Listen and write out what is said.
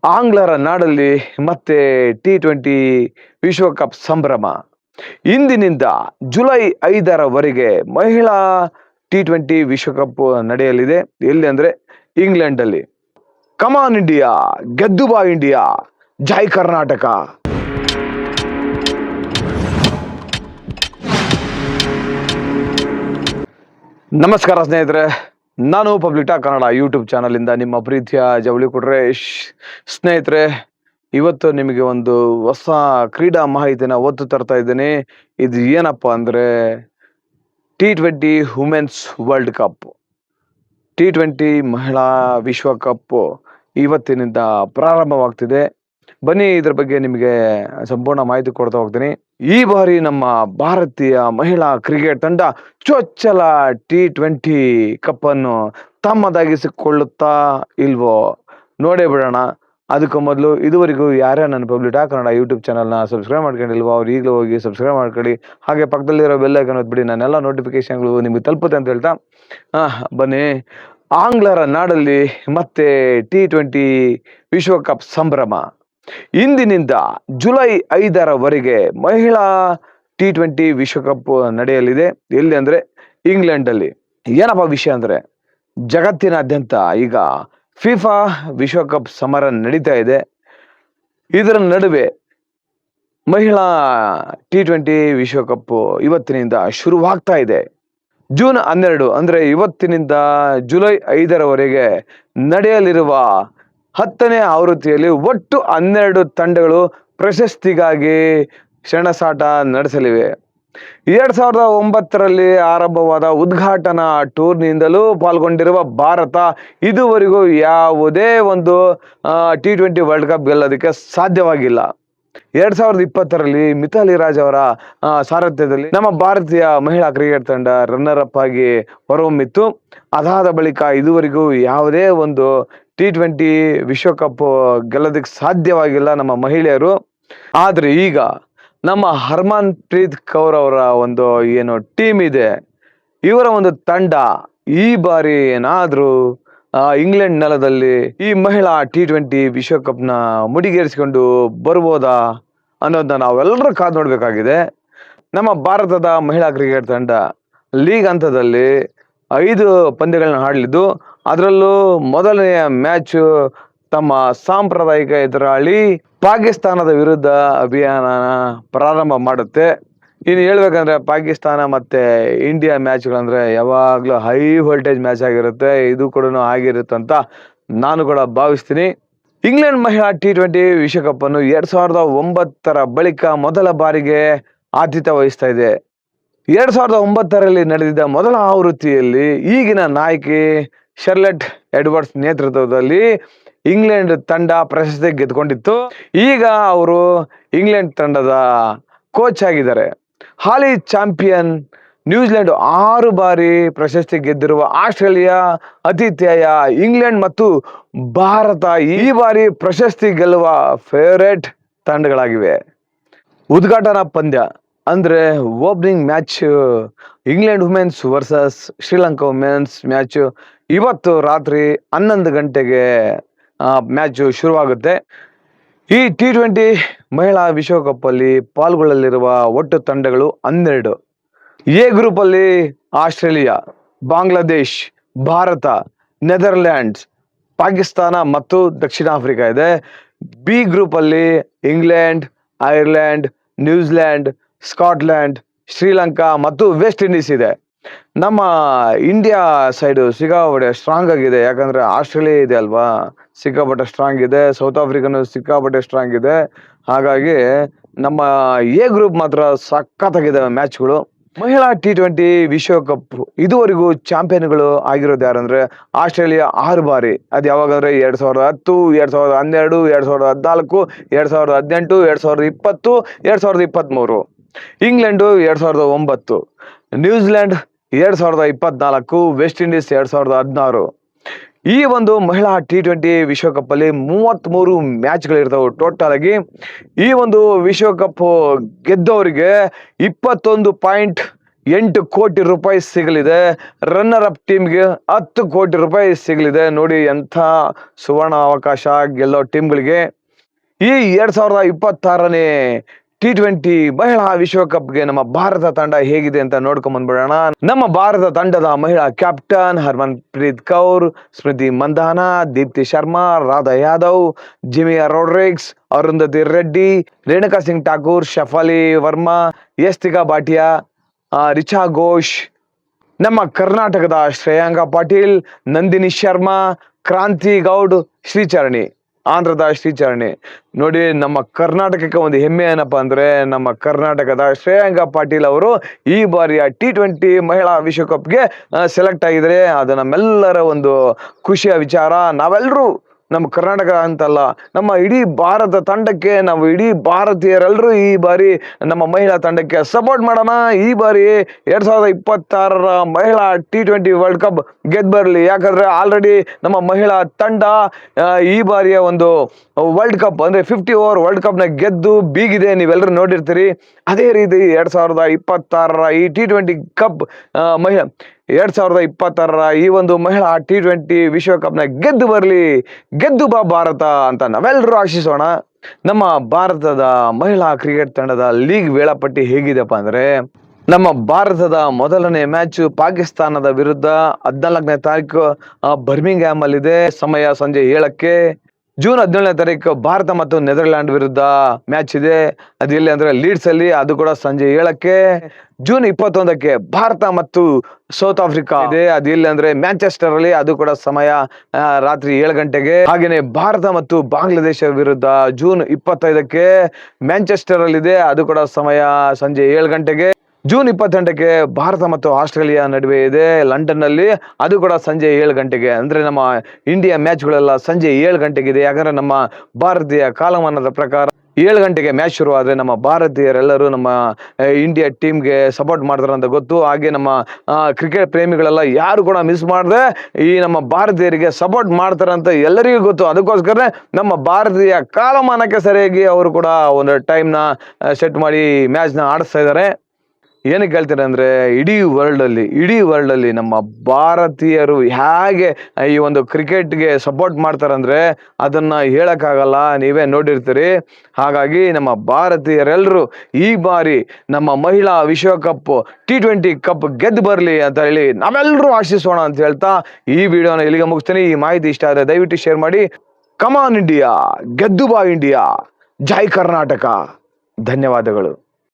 ಆಂಗ್ಲರ ನಾಡಲ್ಲಿ ಮತ್ತೆ T20 ವಿಶ್ವಕಪ್ ಸಂಭ್ರಮ. ಇಂದಿನಿಂದ ಜುಲೈ 5ರವರೆಗೆ ಮಹಿಳಾ T20 ವಿಶ್ವಕಪ್ ನಡೆಯಲಿದೆ. ಎಲ್ಲಿ ಅಂದ್ರೆ ಇಂಗ್ಲೆಂಡಲ್ಲಿ. ಕಮಾನ್ ಇಂಡಿಯಾ, ಗೆದ್ದು ಬಾ ಇಂಡಿಯಾ, ಜೈ ಕರ್ನಾಟಕ. ನಮಸ್ಕಾರ ಸ್ನೇಹಿತರೆ, ನಾನು ಪಬ್ಲಿಕ್ ಟಾಕ್ ಕನ್ನಡ ಯೂಟ್ಯೂಬ್ ಚಾನಲಿಂದ ನಿಮ್ಮ ಪ್ರೀತಿಯ ಜವಳಿ ಕೊಟ್ರೇಶ್. ಸ್ನೇಹಿತರೆ, ಇವತ್ತು ನಿಮಗೆ ಒಂದು ಹೊಸ ಕ್ರೀಡಾ ಮಾಹಿತಿನ ಒತ್ತು ತರ್ತಾ ಇದ್ದೀನಿ. ಇದು ಏನಪ್ಪ ಅಂದರೆ T20 women's world cup, T20 ಮಹಿಳಾ ವಿಶ್ವಕಪ್ ಇವತ್ತಿನಿಂದ ಪ್ರಾರಂಭವಾಗ್ತಿದೆ. ಬನ್ನಿ ಇದ್ರ ಬಗ್ಗೆ ನಿಮಗೆ ಸಂಪೂರ್ಣ ಮಾಹಿತಿ ಕೊಡ್ತಾ ಹೋಗ್ತೀನಿ. ಈ ಬಾರಿ ನಮ್ಮ ಭಾರತೀಯ ಮಹಿಳಾ ಕ್ರಿಕೆಟ್ ತಂಡ ಚೊಚ್ಚಲ T20 ಕಪ್ ಅನ್ನು ತಮ್ಮದಾಗಿಸಿಕೊಳ್ಳುತ್ತಾ ಇಲ್ವೋ ನೋಡೇ ಬಿಡೋಣ. ಅದಕ್ಕೂ ಮೊದಲು ಇದುವರೆಗೂ ಯಾರೇ ನನ್ನ ಪಬ್ಲಿಕ್ ಟಾಕ್ ಕನ್ನಡ ಯೂಟ್ಯೂಬ್ ಚಾನಲ್ನ ಸಬ್ಸ್ಕ್ರೈಬ್ ಮಾಡ್ಕೊಂಡಿಲ್ವೋ ಅವ್ರು ಈಗಲೂ ಹೋಗಿ ಸಬ್ಸ್ಕ್ರೈಬ್ ಮಾಡ್ಕೊಳ್ಳಿ. ಹಾಗೆ ಪಕ್ಕದಲ್ಲಿರೋ ಬೆಲ್ ಐಕಾನ್ ಒತ್ಬಿಡಿ, ನನ್ನೆಲ್ಲ ನೋಟಿಫಿಕೇಶನ್ಗಳು ನಿಮಗೆ ತಲುಪುತ್ತೆ ಅಂತ ಹೇಳ್ತಾ ಬನ್ನಿ. ಆಂಗ್ಲರ ನಾಡಲ್ಲಿ ಮತ್ತೆ T20 ವಿಶ್ವಕಪ್ ಸಂಭ್ರಮ. ಇಂದಿನಿಂದ ಜುಲೈ 5ರವರೆಗೆ ಮಹಿಳಾ T20 ವಿಶ್ವಕಪ್ ನಡೆಯಲಿದೆ. ಎಲ್ಲಿ ಅಂದ್ರೆ ಇಂಗ್ಲೆಂಡಲ್ಲಿ. ಏನಪ್ಪ ವಿಷಯ ಅಂದ್ರೆ ಜಗತ್ತಿನಾದ್ಯಂತ ಈಗ ಫಿಫಾ ವಿಶ್ವಕಪ್ ಸಮರ ನಡೀತಾ ಇದೆ. ಇದರ ನಡುವೆ ಮಹಿಳಾ T20 ವಿಶ್ವಕಪ್ ಇವತ್ತಿನಿಂದ ಶುರುವಾಗ್ತಾ ಇದೆ. ಜೂನ್ 12 ಅಂದ್ರೆ ಇವತ್ತಿನಿಂದ ಜುಲೈ 5ರವರೆಗೆ ನಡೆಯಲಿರುವ 10ನೇ ಆವೃತ್ತಿಯಲ್ಲಿ ಒಟ್ಟು 12 ತಂಡಗಳು ಪ್ರಶಸ್ತಿಗಾಗಿ ಸೆಣಸಾಟ ನಡೆಸಲಿವೆ. 2009ರಲ್ಲಿ ಆರಂಭವಾದ ಉದ್ಘಾಟನಾ ಟೂರ್ನಿಯಿಂದಲೂ ಪಾಲ್ಗೊಂಡಿರುವ ಭಾರತ ಇದುವರೆಗೂ ಯಾವುದೇ ಒಂದು T20 ವರ್ಲ್ಡ್ ಕಪ್ ಗೆಲ್ಲೋದಕ್ಕೆ ಸಾಧ್ಯವಾಗಿಲ್ಲ. 2020ರಲ್ಲಿ ಮಿಥಾಲಿ ರಾಜ್ ಅವರ ಸಾರಥ್ಯದಲ್ಲಿ ನಮ್ಮ ಭಾರತೀಯ ಮಹಿಳಾ ಕ್ರಿಕೆಟ್ ತಂಡ ರನ್ನರ್ ಅಪ್ ಆಗಿ ಹೊರಹೊಮ್ಮಿತ್ತು. ಅದಾದ ಬಳಿಕ ಇದುವರೆಗೂ ಯಾವುದೇ ಒಂದು T20 ವಿಶ್ವಕಪ್ ಗೆಲ್ಲೋದಕ್ಕೆ ಸಾಧ್ಯವಾಗಿಲ್ಲ ನಮ್ಮ ಮಹಿಳೆಯರು. ಆದರೆ ಈಗ ನಮ್ಮ ಹರ್ಮನ್ ಪ್ರೀತ್ ಕೌರ್ ಅವರ ಒಂದು ಏನು ಟೀಮ್ ಇದೆ, ಇವರ ಒಂದು ತಂಡ ಈ ಬಾರಿ ಏನಾದರೂ ಇಂಗ್ಲೆಂಡ್ ನೆಲದಲ್ಲಿ ಈ ಮಹಿಳಾ T20 ವಿಶ್ವಕಪ್ನ ಮುಡಿಗೇರಿಸಿಕೊಂಡು ಬರ್ಬೋದಾ ಅನ್ನೋದನ್ನ ನಾವೆಲ್ಲರೂ ಕಾದು ನೋಡಬೇಕಾಗಿದೆ. ನಮ್ಮ ಭಾರತದ ಮಹಿಳಾ ಕ್ರಿಕೆಟ್ ತಂಡ ಲೀಗ್ ಹಂತದಲ್ಲಿ 5 ಪಂದ್ಯಗಳನ್ನ ಆಡಲಿದ್ದು, ಅದರಲ್ಲೂ ಮೊದಲನೆಯ ಮ್ಯಾಚ್ ತಮ್ಮ ಸಾಂಪ್ರದಾಯಿಕ ಎದುರಾಳಿ ಪಾಕಿಸ್ತಾನದ ವಿರುದ್ಧ ಅಭಿಯಾನ ಪ್ರಾರಂಭ ಮಾಡುತ್ತೆ. ಇನ್ನು ಹೇಳ್ಬೇಕಂದ್ರೆ ಪಾಕಿಸ್ತಾನ ಮತ್ತೆ ಇಂಡಿಯಾ ಮ್ಯಾಚ್ಗಳಂದ್ರೆ ಯಾವಾಗಲೂ ಹೈ ವೋಲ್ಟೇಜ್ ಮ್ಯಾಚ್ ಆಗಿರುತ್ತೆ. ಇದು ಕೂಡ ಆಗಿರುತ್ತೆ ಅಂತ ನಾನು ಕೂಡ ಭಾವಿಸ್ತೀನಿ. ಇಂಗ್ಲೆಂಡ್ ಮಹಿಳಾ T20 ವಿಶ್ವಕಪ್ ಅನ್ನು 2009ರ ಬಳಿಕ ಮೊದಲ ಬಾರಿಗೆ ಆತಿಥ್ಯ ವಹಿಸ್ತಾ ಇದೆ. 2009ರಲ್ಲಿ ನಡೆದಿದ್ದ ಮೊದಲ ಆವೃತ್ತಿಯಲ್ಲಿ ಈಗಿನ ನಾಯಕಿ ಶರ್ಲೆಟ್ ಎಡ್ವರ್ಡ್ಸ್ ನೇತೃತ್ವದಲ್ಲಿ ಇಂಗ್ಲೆಂಡ್ ತಂಡ ಪ್ರಶಸ್ತಿ ಗೆದ್ದುಕೊಂಡಿತ್ತು. ಈಗ ಅವರು ಇಂಗ್ಲೆಂಡ್ ತಂಡದ ಕೋಚ್ ಆಗಿದ್ದಾರೆ. ಹಾಲಿ ಚಾಂಪಿಯನ್ ನ್ಯೂಜಿಲೆಂಡ್ 6 ಬಾರಿ ಪ್ರಶಸ್ತಿ ಗೆದ್ದಿರುವ ಆಸ್ಟ್ರೇಲಿಯಾ, ಆತಿಥೇಯ ಇಂಗ್ಲೆಂಡ್ ಮತ್ತು ಭಾರತ ಈ ಬಾರಿ ಪ್ರಶಸ್ತಿ ಗೆಲ್ಲುವ ಫೇವರೇಟ್ ತಂಡಗಳಾಗಿವೆ. ಉದ್ಘಾಟನಾ ಪಂದ್ಯ ಅಂದ್ರೆ opening match England women's versus Sri Lanka women's match ಇವತ್ತು ರಾತ್ರಿ 11 ಗಂಟೆಗೆ ಮ್ಯಾಚ್ ಶುರುವಾಗುತ್ತೆ. ಈ T20 ಮಹಿಳಾ ವಿಶ್ವಕಪ್ ಅಲ್ಲಿ ಪಾಲ್ಗೊಳ್ಳಲಿರುವ ಒಟ್ಟು ತಂಡಗಳು 12. ಎ ಗ್ರೂಪ್ ಅಲ್ಲಿ ಆಸ್ಟ್ರೇಲಿಯಾ, ಬಾಂಗ್ಲಾದೇಶ್, ಭಾರತ, ನೆದರ್ಲ್ಯಾಂಡ್ಸ್, ಪಾಕಿಸ್ತಾನ ಮತ್ತು ದಕ್ಷಿಣ ಆಫ್ರಿಕಾ ಇದೆ. ಬಿ ಗ್ರೂಪ್ ಅಲ್ಲಿ England, Ireland, New Zealand, Scotland, Sri Lanka ಮತ್ತು ವೆಸ್ಟ್ ಇಂಡೀಸ್ ಇದೆ. ನಮ್ಮ ಇಂಡಿಯಾ ಸೈಡು ಸಿಕ್ಕಾಪಟ್ಟೆ ಸ್ಟ್ರಾಂಗ್ ಆಗಿದೆ. ಯಾಕಂದ್ರೆ ಆಸ್ಟ್ರೇಲಿಯಾ ಇದೆ ಅಲ್ವಾ, ಸಿಕ್ಕಾಪಟ್ಟೆ ಸ್ಟ್ರಾಂಗ್ ಇದೆ. ಸೌತ್ ಆಫ್ರಿಕಾನು ಸಿಕ್ಕಾಪಟ್ಟೆ ಸ್ಟ್ರಾಂಗ್ ಇದೆ. ಹಾಗಾಗಿ ನಮ್ಮ ಎ ಗ್ರೂಪ್ ಮಾತ್ರ ಸಖತ್ತಾಗಿದೆ ಮ್ಯಾಚ್ಗಳು. ಮಹಿಳಾ T20 ವಿಶ್ವಕಪ್ ಇದುವರೆಗೂ ಚಾಂಪಿಯನ್ಗಳು ಆಗಿರೋದು ಯಾರಂದ್ರೆ ಆಸ್ಟ್ರೇಲಿಯಾ 6 ಬಾರಿ. ಅದು ಯಾವಾಗಂದ್ರೆ 2010, 2012, 2014, 2018, 2020, 2023. England 2009, New Zealand 2024, West Indies 2016. ಈ ಒಂದು ಮಹಿಳಾ T20 ವಿಶ್ವಕಪ್ ಅಲ್ಲಿ 33 ಮ್ಯಾಚ್ಗಳಿರ್ತಾವೆ ಟೋಟಲ್ ಆಗಿ. ಈ ಒಂದು ವಿಶ್ವಕಪ್ ಗೆದ್ದವರಿಗೆ 21.2 8 ಕೋಟಿ ರೂಪಾಯಿ ಸಿಗಲಿದೆ. ರನ್ನರ್ ಅಪ್ ಟೀಮ್ಗೆ 10 ಕೋಟಿ ರೂಪಾಯಿ ಸಿಗಲಿದೆ. ನೋಡಿ ಎಂಥ ಸುವರ್ಣ ಅವಕಾಶ ಗೆಲ್ಲೋ ಟೀಮ್ಗಳಿಗೆ. ಈ 2026ನೇ T20 ಮಹಿಳಾ ವಿಶ್ವಕಪ್ಗೆ ನಮ್ಮ ಭಾರತ ತಂಡ ಹೇಗಿದೆ ಅಂತ ನೋಡ್ಕೊಂಡ್ ಬಂದ್ಬಿಡೋಣ. ನಮ್ಮ ಭಾರತ ತಂಡದ ಮಹಿಳಾ ಕ್ಯಾಪ್ಟನ್ ಹರ್ಮನ್ ಪ್ರೀತ್ ಕೌರ್, ಸ್ಮೃತಿ ಮಂದಾನ, ದೀಪ್ತಿ ಶರ್ಮಾ, ರಾಧಾ ಯಾದವ್, ಜಿಮಿಯಾ ರೋಡ್ರಿಗ್ಸ್, ಅರುಂಧತಿ ರೆಡ್ಡಿ, ರೇಣುಕಾ ಸಿಂಗ್ ಠಾಕೂರ್, ಶಫಾಲಿ ವರ್ಮಾ, ಯಸ್ತಿಕಾ ಭಾಟಿಯಾ, ರಿಚಾ ಘೋಷ್, ನಮ್ಮ ಕರ್ನಾಟಕದ ಶ್ರೇಯಾಂಕ ಪಾಟೀಲ್, ನಂದಿನಿ ಶರ್ಮಾ, ಕ್ರಾಂತಿ ಗೌಡ್, ಶ್ರೀಚರಣಿ, ಆಂಧ್ರದ ಶ್ರೀಚರಣಿ. ನೋಡಿ ನಮ್ಮ ಕರ್ನಾಟಕಕ್ಕೆ ಒಂದು ಹೆಮ್ಮೆ ಏನಪ್ಪಾ ಅಂದ್ರೆ ನಮ್ಮ ಕರ್ನಾಟಕದ ಶ್ರೇಯಾಂಕ ಪಾಟೀಲ್ ಅವರು ಈ ಬಾರಿಯ T20 ಮಹಿಳಾ ವಿಶ್ವಕಪ್ಗೆ ಸೆಲೆಕ್ಟ್ ಆಗಿದ್ರೆ ಅದು ನಮ್ಮೆಲ್ಲರ ಒಂದು ಖುಷಿಯ ವಿಚಾರ. ನಾವೆಲ್ಲರೂ ನಮ್ಮ ಕರ್ನಾಟಕ ಅಂತಲ್ಲ, ನಮ್ಮ ಇಡೀ ಭಾರತ ತಂಡಕ್ಕೆ, ನಾವು ಇಡೀ ಭಾರತೀಯರೆಲ್ಲರೂ ಈ ಬಾರಿ ನಮ್ಮ ಮಹಿಳಾ ತಂಡಕ್ಕೆ ಸಪೋರ್ಟ್ ಮಾಡೋಣ. ಈ ಬಾರಿ 2026ರ ಮಹಿಳಾ T20 ವರ್ಲ್ಡ್ ಕಪ್ ಗೆದ್ದು ಬರಲಿ. ಯಾಕಂದ್ರೆ ಆಲ್ರೆಡಿ ನಮ್ಮ ಮಹಿಳಾ ತಂಡ ಈ ಬಾರಿಯ ಒಂದು ವರ್ಲ್ಡ್ ಕಪ್ ಅಂದ್ರೆ 50 ಓವರ್ ವರ್ಲ್ಡ್ ಕಪ್ ನ ಗೆದ್ದು ಬೀಗಿದೆ, ನೀವೆಲ್ಲರೂ ನೋಡಿರ್ತೀರಿ. ಅದೇ ರೀತಿ 2026ರ ಈ T20 ಕಪ್ ಮಹಿಳಾ 2026ರ ಈ ಒಂದು ಮಹಿಳಾ T20 ವಿಶ್ವಕಪ್ ನ ಗೆದ್ದು ಬರಲಿ, ಗೆದ್ದು ಬಾ ಭಾರತ ಅಂತ ನಾವೆಲ್ಲರೂ ಆಶಿಸೋಣ. ನಮ್ಮ ಭಾರತದ ಮಹಿಳಾ ಕ್ರಿಕೆಟ್ ತಂಡದ ಲೀಗ್ ವೇಳಾಪಟ್ಟಿ ಹೇಗಿದೆಪ್ಪ ಅಂದ್ರೆ, ನಮ್ಮ ಭಾರತದ ಮೊದಲನೇ ಮ್ಯಾಚ್ ಪಾಕಿಸ್ತಾನದ ವಿರುದ್ಧ 14ನೇ ತಾರೀಕು ಬರ್ಮಿಂಗ್ಹ್ಯಾಮ್ ಅಲ್ಲಿದೆ. ಸಮಯ ಸಂಜೆ 7ಕ್ಕೆ. ಜೂನ್ 17ನೇ ತಾರೀಕು ಭಾರತ ಮತ್ತು ನೆದರ್ಲ್ಯಾಂಡ್ ವಿರುದ್ಧ ಮ್ಯಾಚ್ ಇದೆ. ಅದು ಎಲ್ಲಿ ಅಂದ್ರೆ ಲೀಡ್ಸ್ ಅಲ್ಲಿ, ಅದು ಕೂಡ ಸಂಜೆ 7ಕ್ಕೆ. ಜೂನ್ 21ಕ್ಕೆ ಭಾರತ ಮತ್ತು ಸೌತ್ ಆಫ್ರಿಕಾ ಇದೆ. ಅದು ಎಲ್ಲಿ ಅಂದ್ರೆ ಮ್ಯಾಂಚೆಸ್ಟರ್ ಅಲ್ಲಿ, ಅದು ಕೂಡ ಸಮಯ ರಾತ್ರಿ 7 ಗಂಟೆಗೆ. ಹಾಗೇನೆ ಭಾರತ ಮತ್ತು ಬಾಂಗ್ಲಾದೇಶ ವಿರುದ್ಧ ಜೂನ್ 25ಕ್ಕೆ ಮ್ಯಾಂಚೆಸ್ಟರ್ ಅಲ್ಲಿ ಇದೆ, ಅದು ಕೂಡ ಸಮಯ ಸಂಜೆ 7 ಗಂಟೆಗೆ. ಜೂನ್ 28ಕ್ಕೆ ಭಾರತ ಮತ್ತು ಆಸ್ಟ್ರೇಲಿಯಾ ನಡುವೆ ಇದೆ ಲಂಡನ್ ನಲ್ಲಿ, ಅದು ಕೂಡ ಸಂಜೆ 7 ಗಂಟೆಗೆ. ಅಂದ್ರೆ ನಮ್ಮ ಇಂಡಿಯಾ ಮ್ಯಾಚ್ಗಳೆಲ್ಲ ಸಂಜೆ 7 ಗಂಟೆಗಿದೆ. ಯಾಕಂದ್ರೆ ನಮ್ಮ ಭಾರತೀಯ ಕಾಲಮಾನದ ಪ್ರಕಾರ 7 ಗಂಟೆಗೆ ಮ್ಯಾಚ್ ಶುರು ಆದ್ರೆ ನಮ್ಮ ಭಾರತೀಯರೆಲ್ಲರೂ ನಮ್ಮ ಇಂಡಿಯಾ ಟೀಮ್ಗೆ ಸಪೋರ್ಟ್ ಮಾಡ್ತಾರೆ ಅಂತ ಗೊತ್ತು. ಹಾಗೆ ನಮ್ಮ ಕ್ರಿಕೆಟ್ ಪ್ರೇಮಿಗಳೆಲ್ಲ ಯಾರು ಕೂಡ ಮಿಸ್ ಮಾಡದೆ ಈ ನಮ್ಮ ಭಾರತೀಯರಿಗೆ ಸಪೋರ್ಟ್ ಮಾಡ್ತಾರೆ ಅಂತ ಎಲ್ಲರಿಗೂ ಗೊತ್ತು. ಅದಕ್ಕೋಸ್ಕರ ನಮ್ಮ ಭಾರತೀಯ ಕಾಲಮಾನಕ್ಕೆ ಸರಿಯಾಗಿ ಅವರು ಕೂಡ ಒಂದು ಟೈಮ್ನ ಸೆಟ್ ಮಾಡಿ ಮ್ಯಾಚ್ನ ಆಡಿಸ್ತಾ ಇದ್ದಾರೆ. ಏನಕ್ಕೆ ಹೇಳ್ತಾರೆ ಅಂದ್ರೆ ಇಡೀ ವರ್ಲ್ಡ್ ಅಲ್ಲಿ ನಮ್ಮ ಭಾರತೀಯರು ಹೇಗೆ ಈ ಒಂದು ಕ್ರಿಕೆಟ್ಗೆ ಸಪೋರ್ಟ್ ಮಾಡ್ತಾರಂದ್ರೆ ಅದನ್ನ ಹೇಳಕ್ಕಾಗಲ್ಲ, ನೀವೇ ನೋಡಿರ್ತೀರಿ. ಹಾಗಾಗಿ ನಮ್ಮ ಭಾರತೀಯರೆಲ್ಲರೂ ಈ ಬಾರಿ ನಮ್ಮ ಮಹಿಳಾ ವಿಶ್ವಕಪ್ T20 ಕಪ್ ಗೆದ್ದು ಬರಲಿ ಅಂತ ಹೇಳಿ ನಾವೆಲ್ಲರೂ ಆಶಿಸೋಣ ಅಂತ ಹೇಳ್ತಾ ಈ ವಿಡಿಯೋನ ಇಲ್ಲಿಗೆ ಮುಗಿಸ್ತೀನಿ. ಈ ಮಾಹಿತಿ ಇಷ್ಟ ಆದರೆ ದಯವಿಟ್ಟು ಶೇರ್ ಮಾಡಿ. ಕಮಾನ್ ಇಂಡಿಯಾ, ಗೆದ್ದು ಬಾ ಇಂಡಿಯಾ, ಜೈ ಕರ್ನಾಟಕ. ಧನ್ಯವಾದಗಳು.